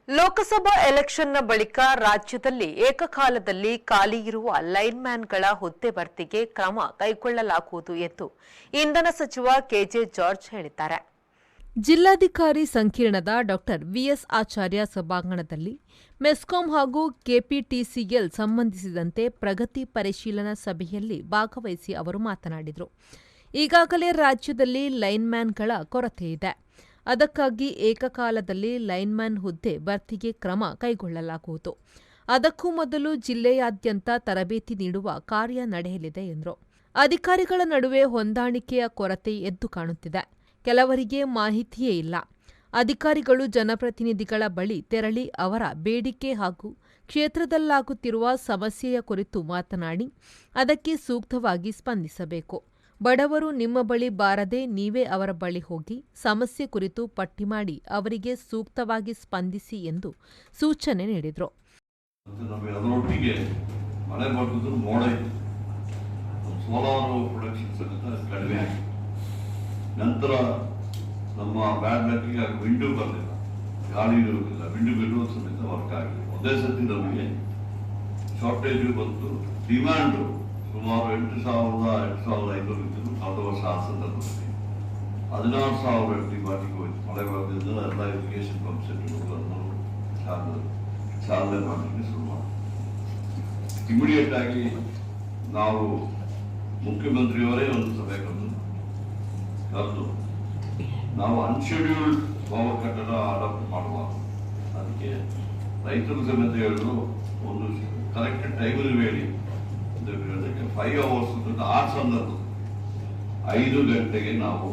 ಲೋಕಸಭಾ ಎಲೆಕ್ಷನ್ನ ಬಳಿಕ ರಾಜ್ಯದಲ್ಲಿ ಏಕಕಾಲದಲ್ಲಿ ಖಾಲಿ ಇರುವ ಲೈನ್ಮ್ಯಾನ್ಗಳ ಹುದ್ದೆ ಭರ್ತಿಗೆ ಕ್ರಮ ಕೈಗೊಳ್ಳಲಾಗುವುದು ಎಂದು ಇಂಧನ ಸಚಿವ ಕೆಜೆ ಜಾರ್ಜ್ ಹೇಳಿದ್ದಾರೆ. ಜಿಲ್ಲಾಧಿಕಾರಿ ಸಂಕೀರ್ಣದ ಡಾ ವಿಎಸ್ ಆಚಾರ್ಯ ಸಭಾಂಗಣದಲ್ಲಿ ಮೆಸ್ಕಾಂ ಹಾಗೂ ಕೆಪಿಟಿಸಿಎಲ್ ಸಂಬಂಧಿಸಿದಂತೆ ಪ್ರಗತಿ ಪರಿಶೀಲನಾ ಸಭೆಯಲ್ಲಿ ಭಾಗವಹಿಸಿ ಅವರು ಮಾತನಾಡಿದರು. ಈಗಾಗಲೇ ರಾಜ್ಯದಲ್ಲಿ ಲೈನ್ಮ್ಯಾನ್ಗಳ ಕೊರತೆಯಿದೆ. ಅದಕ್ಕಾಗಿ ಏಕಕಾಲದಲ್ಲಿ ಲೈನ್ಮ್ಯಾನ್ ಹುದ್ದೆ ಭರ್ತಿಗೆ ಕ್ರಮ ಕೈಗೊಳ್ಳಲಾಗುವುದು. ಅದಕ್ಕೂ ಮೊದಲು ಜಿಲ್ಲೆಯಾದ್ಯಂತ ತರಬೇತಿ ನೀಡುವ ಕಾರ್ಯ ನಡೆಯಲಿದೆ ಎಂದರು. ಅಧಿಕಾರಿಗಳ ನಡುವೆ ಹೊಂದಾಣಿಕೆಯ ಕೊರತೆ ಎದ್ದು ಕಾಣುತ್ತಿದೆ. ಕೆಲವರಿಗೆ ಮಾಹಿತಿಯೇ ಇಲ್ಲ. ಅಧಿಕಾರಿಗಳು ಜನಪ್ರತಿನಿಧಿಗಳ ಬಳಿ ತೆರಳಿ ಅವರ ಬೇಡಿಕೆ ಹಾಗೂ ಕ್ಷೇತ್ರದಲ್ಲಾಗುತ್ತಿರುವ ಸಮಸ್ಯೆಯ ಕುರಿತು ಮಾತನಾಡಿ ಅದಕ್ಕೆ ಸೂಕ್ತವಾಗಿ ಸ್ಪಂದಿಸಬೇಕು. ಬಡವರು ನಿಮ್ಮ ಬಳಿ ಬಾರದೆ ನೀವೇ ಅವರ ಬಳಿ ಹೋಗಿ ಸಮಸ್ಯೆ ಕುರಿತು ಪಟ್ಟಿ ಮಾಡಿ ಅವರಿಗೆ ಸೂಕ್ತವಾಗಿ ಸ್ಪಂದಿಸಿ ಎಂದು ಸೂಚನೆ ನೀಡಿದರು. ನಂತರ ನಮ್ಮ ಬ್ಯಾಡ್ ಲಕ್ಕಿಗೆ ವಿಂಡೋ ಬರಲಿಲ್ಲ, ಗಾಳಿ ಇರುವುದಿಲ್ಲ, ವಿಂಡೋ ಬಿಡುವ ಸಮೇತ ವರ್ಕ್ ಆಗಲಿ. ಒಂದೇ ಸತಿ ನಮಗೆ ಶಾರ್ಟೇಜು ಬಂತು. ಡಿಮ್ಯಾಂಡು ಸುಮಾರು 8,500 ಇದ್ದು ಕಳೆದ ವರ್ಷ ಆ ಸಂದರ್ಭದಲ್ಲಿ 16,000 ಡಿಮಾಂಡಿಗೆ ಹೋಯಿತು. ಮಳೆ ಬರೋದ್ರಿಂದ ಎಲ್ಲ ಇರಿಗೇಷನ್ ಪಂಪ್ ಸೆಟ್ಗಳು ಚಾಲನೆ ಮಾಡಲಿಕ್ಕೆ ಶುರು ಮಾಡಿ ಇಮಿಡಿಯೇಟ್ ಆಗಿ ನಾವು ಮುಖ್ಯಮಂತ್ರಿಯವರೇ ಒಂದು ಸಭೆ ಕರೆದು ನಾವು ಅನ್ಶೆಡ್ಯೂಲ್ಡ್ ಪವರ್ ಕಟ್ಟಡ ಅಡಾಪ್ಟ್ ಮಾಡಬಾರ್ದು. ಅದಕ್ಕೆ ರೈತರು ಸಮೇತ ಹೇಳಿದ್ರು ಒಂದು ಕರೆಕ್ಟ್ ಟೈಮಲ್ಲಿ ಹೇಳಿ 5 hours ಆ ಸಂದರ್ಭ 5 ಗಂಟೆಗೆ ನಾವು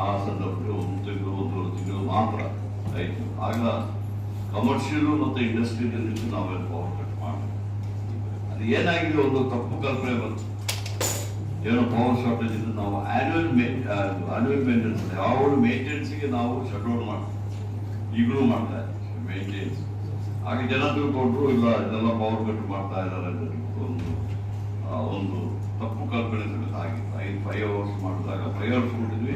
ಆ ಸಂದರ್ಭದಲ್ಲಿ 1 ತಿಂಗಳು 1.5 ತಿಂಗಳು ಮಾತ್ರ ರೈತರು. ಆಗ ಕಮರ್ಷಿಯಲ್ ಮತ್ತು ಇಂಡಸ್ಟ್ರಿಯಲ್ ನಾವೆಲ್ಲ ಪವರ್ ಕಟ್ ಮಾಡಿ ಅದು ಏನಾಗಿದೆ ಒಂದು ತಪ್ಪು ಕಲ್ಪನೆ ಬಂತು. ಏನೋ ಪವರ್ ಶಾರ್ಟೇಜ್ ಇದ್ದು ನಾವು ಆನ್ಯುವಲ್ ಮೇಂಟೆನೆನ್ಸ್ ಯಾವಾಗ ಮೇಂಟೆನೆನ್ಸ್ಗೆ ನಾವು ಶಟ್ ಡೌನ್ ಮಾಡ್ತೀವಿ. ಈಗಲೂ ಮಾಡ್ತಾ ಇದ್ದೀವಿ ಮೇಂಟೆನೆನ್ಸ್. ಹಾಗೆ ಜನ ತಿಳ್ಕೊಂಡ್ರು ಇಲ್ಲ ಇದೆಲ್ಲ ಪವರ್ ಕಟ್ ಮಾಡ್ತಾ ಇದ್ದಾರೆ ಒಂದು ತಪ್ಪು ಕಲ್ಪನೆ ಆಗಿತ್ತು. 5 hours ಮಾಡಿದಾಗ 5 hours ಕೊಟ್ಟಿದ್ವಿ,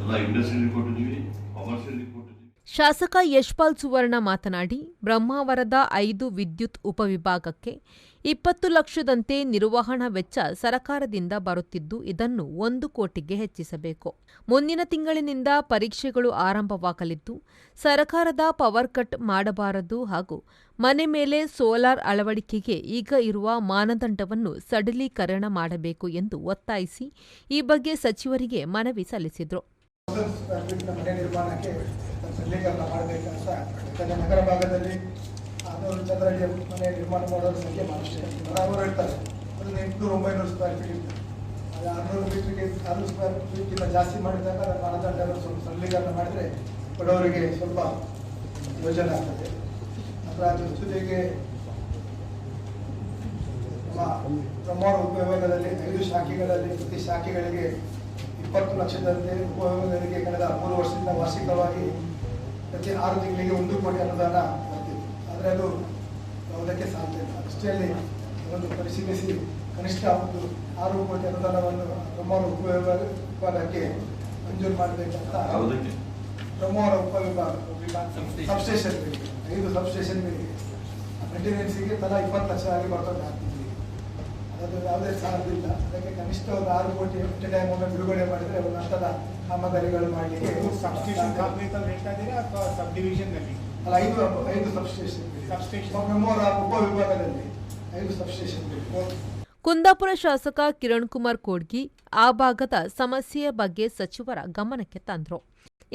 ಎಲ್ಲ ಇಂಡಸ್ಟ್ರಿಯಲ್ಲಿ ಕೊಟ್ಟಿದ್ವಿ, ಕಮರ್ಷಿಯಲಿ ಕೊಟ್ಟಿದ್ವಿ. ಶಾಸಕ ಯಶ್ಪಾಲ್ ಸುವರ್ಣ ಮಾತನಾಡಿ ಬ್ರಹ್ಮಾವರದ 5 ವಿದ್ಯುತ್ ಉಪವಿಭಾಗಕ್ಕೆ 20 ಲಕ್ಷದಂತೆ ನಿರ್ವಹಣಾ ವೆಚ್ಚ ಸರಕಾರದಿಂದ ಬರುತ್ತಿದ್ದು ಇದನ್ನು 1 ಕೋಟಿಗೆ ಹೆಚ್ಚಿಸಬೇಕು. ಮುಂದಿನ ತಿಂಗಳಿನಿಂದ ಪರೀಕ್ಷೆಗಳು ಆರಂಭವಾಗಲಿದ್ದು ಸರಕಾರದ ಪವರ್ ಕಟ್ ಮಾಡಬಾರದು ಹಾಗೂ ಮನೆ ಮೇಲೆ ಸೋಲಾರ್ ಅಳವಡಿಕೆಗೆ ಈಗ ಇರುವ ಮಾನದಂಡವನ್ನು ಸಡಿಲೀಕರಣ ಮಾಡಬೇಕು ಎಂದು ಒತ್ತಾಯಿಸಿ ಈ ಬಗ್ಗೆ ಸಚಿವರಿಗೆ ಮನವಿ ಸಲ್ಲಿಸಿದರು. ನಗರ ಭಾಗದಲ್ಲಿ 600 ಚದರಡಿ ಮನೆ ನಿರ್ಮಾಣ ಮಾಡೋರ ಸಂಖ್ಯೆ ಮಾತ್ರ ಬರಾಬರ್ ಇರ್ತಾರೆ. ಅದನ್ನು 800-900 ಸ್ಕ್ವೇರ್ ಫೀಟ್ ಇರ್ತಾರೆ. ಅದು 600 ಸ್ಕ್ವೇರ್ ಫೀಟ್ಗಿಂತ ಜಾಸ್ತಿ ಮಾಡಿದಾಗ ಅದರ ಮಾನದಂಡವನ್ನು ಸ್ವಲ್ಪ ಸರಳೀಕರಣ ಮಾಡಿದರೆ ಬಡವರಿಗೆ ಸ್ವಲ್ಪ ಯೋಜನೆ ಆಗ್ತದೆ. ಅದರ ಜೊತೆಗೆ ನಮ್ಮ ಬ್ರಹ್ಮಾವರ ಉಪವಿಭಾಗದಲ್ಲಿ 5 ಶಾಖೆಗಳಲ್ಲಿ ಪ್ರತಿ ಶಾಖೆಗಳಿಗೆ 20 ಲಕ್ಷದಂತೆ ಉಪವಿಭಾಗಗಳಿಗೆ ಕಳೆದ 3 ವರ್ಷದಿಂದ ವಾರ್ಷಿಕವಾಗಿ ಪ್ರತಿ 6 ತಿಂಗಳಿಗೆ 1 ಕೋಟಿ ಅನುದಾನ ಬರ್ತಿತ್ತು. ಆದರೆ ಅದು ಯಾವುದಕ್ಕೆ ಸಾಧ್ಯ ಇಲ್ಲ. ದೃಷ್ಟಿಯಲ್ಲಿ ಅದನ್ನು ಪರಿಶೀಲಿಸಿ ಕನಿಷ್ಠ ಒಂದು 6 ಕೋಟಿ ಅನುದಾನವನ್ನು ಬ್ರಹ್ಮಾವರ ಉಪವಿಭಾಗಕ್ಕೆ ಮಂಜೂರು ಮಾಡಬೇಕಂತ ಬ್ರಹ್ಮಾವರ ಉಪವಿಭಾಗ ಸಬ್ಸ್ಟೇಷನ್ಗಳಿಗೆ 5 ಸಬ್ಸ್ಟೇಷನ್ಗಳಿಗೆ ಮೇಂಟೆನೆನ್ಸಿಗೆ ತಲಾ 20 ಲಕ್ಷ ಆಗಿ ಬರ್ತದೆ ಆಗ್ತಿದ್ವಿ. ಅದು ಯಾವುದೇ ಸಾಧ್ಯವಿಲ್ಲ. ಅದಕ್ಕೆ ಕನಿಷ್ಠ ಒಂದು 6 ಕೋಟಿ ಎಟ್ ಟೈಮ್ ಒಮ್ಮೆ ಬಿಡುಗಡೆ ಮಾಡಿದರೆ ಒಂದು ಹಂತದ ಕಾಮಗಾರಿಗಳು ಮಾಡಲಿಕ್ಕೆ ಸಬ್ ಡಿವಿಷನ್ನಲ್ಲಿ ಅಲ್ಲ 5 ಸಬ್ಸ್ಟೇಷನ್ ಬ್ರಹ್ಮಾವರ ಉಪವಿಭಾಗದಲ್ಲಿ 5 ಸಬ್ಸ್ಟೇಷನ್. ಕುಂದಾಪುರ ಶಾಸಕ ಕಿರಣ್ ಕುಮಾರ್ ಕೋಡ್ಗಿ ಆ ಭಾಗದ ಸಮಸ್ಯೆಯ ಬಗ್ಗೆ ಸಚಿವರ ಗಮನಕ್ಕೆ ತಂದರು.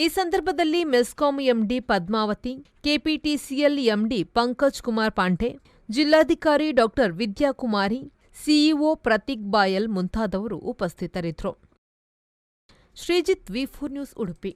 ಈ ಸಂದರ್ಭದಲ್ಲಿ ಮೆಸ್ಕಾಂ ಎಂಡಿ ಪದ್ಮಾವತಿ, ಕೆಪಿಟಿಸಿಎಲ್ ಎಂಡಿ ಪಂಕಜ್ ಕುಮಾರ್ ಪಾಂಡೆ, ಜಿಲ್ಲಾಧಿಕಾರಿ ಡಾ ವಿದ್ಯಾಕುಮಾರಿ, ಸಿಇಒ ಪ್ರತೀಕ್ ಬಾಯಲ್ ಮುಂತಾದವರು ಉಪಸ್ಥಿತರಿದ್ದರು. ಶ್ರೀಜಿತ್, ವಿ4 ನ್ಯೂಸ್, ಉಡುಪಿ.